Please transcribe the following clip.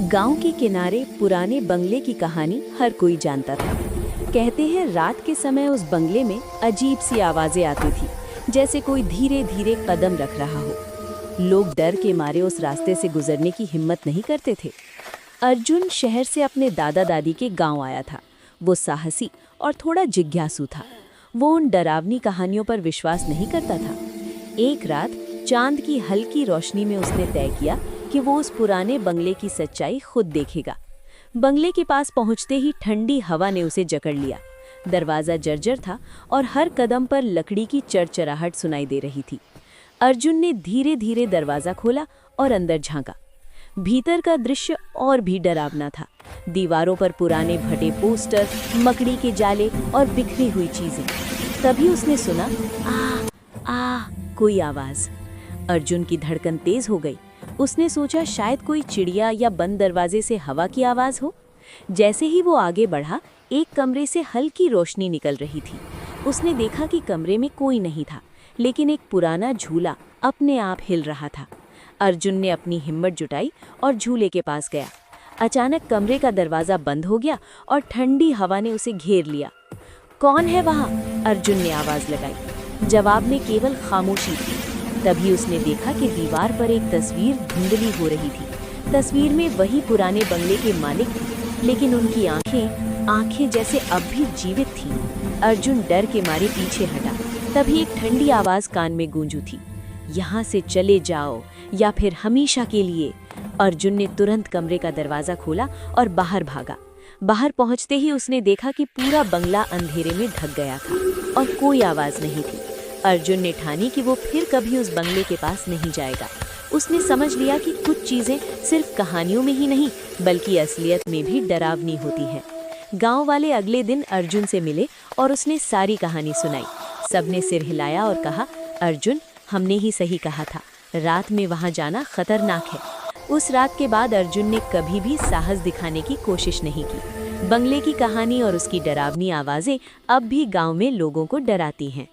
गांव के किनारे पुराने बंगले की कहानी हर कोई जानता था। कहते हैं रात के समय उस बंगले में अजीब सी आवाजें आती थी, जैसे कोई धीरे धीरे कदम रख रहा हो। लोग डर के मारे उस रास्ते से गुजरने की हिम्मत नहीं करते थे। अर्जुन शहर से अपने दादा दादी के गांव आया था। वो साहसी और थोड़ा जिज्ञासु था। वो उन डरावनी कहानियों पर विश्वास नहीं करता था। एक रात चांद की हल्की रोशनी में उसने तय किया कि वो उस पुराने बंगले की सच्चाई खुद देखेगा। बंगले के पास पहुंचते ही ठंडी हवा ने उसे जकड़ लिया। दरवाज़ा जर्जर था और हर कदम पर लकड़ी की चरचराहट सुनाई दे रही थी। अर्जुन ने धीरे धीरे दरवाज़ा खोला और अंदर झांका। भीतर का दृश्य और भी डरावना था। दीवारों पर पुराने फटे पोस्टर, मकड़ी के जाले और बिखरी हुई चीजें। तभी उसने सुना आ कोई आवाज। अर्जुन की धड़कन तेज हो गई। उसने सोचा शायद कोई चिड़िया या बंद दरवाजे से हवा की आवाज हो। जैसे ही वो आगे बढ़ा, एक कमरे से हल्की रोशनी निकल रही थी। उसने देखा कि कमरे में कोई नहीं था, लेकिन एक पुराना झूला अपने आप हिल रहा था। अर्जुन ने अपनी हिम्मत जुटाई और झूले के पास गया। अचानक कमरे का दरवाज़ा बंद हो गया और ठंडी हवा ने उसे घेर लिया। कौन है वहाँ? अर्जुन ने आवाज़ लगाई। जवाब में केवल खामोशी थी। तभी उसने देखा कि दीवार पर एक तस्वीर धुंधली हो रही थी। तस्वीर में वही पुराने बंगले के मालिक थे, लेकिन उनकी आंखें जैसे अब भी जीवित थीं। अर्जुन डर के मारे पीछे हटा। तभी एक ठंडी आवाज़ कान में गूंजी थी, यहाँ से चले जाओ या फिर हमेशा के लिए। अर्जुन ने तुरंत कमरे का दरवाज़ा खोला और बाहर भागा। बाहर पहुंचते ही उसने देखा कि पूरा बंगला अंधेरे में ढक गया था और कोई आवाज़ नहीं थी। अर्जुन ने ठानी कि वो फिर कभी उस बंगले के पास नहीं जाएगा। उसने समझ लिया कि कुछ चीज़ें सिर्फ कहानियों में ही नहीं, बल्कि असलियत में भी डरावनी होती हैं। गांव वाले अगले दिन अर्जुन से मिले और उसने सारी कहानी सुनाई। सबने सिर हिलाया और कहा, अर्जुन, हमने ही सही कहा था, रात में वहाँ जाना खतरनाक है। उस रात के बाद अर्जुन ने कभी भी साहस दिखाने की कोशिश नहीं की। बंगले की कहानी और उसकी डरावनी आवाज़ें अब भी गाँव में लोगों को डराती हैं।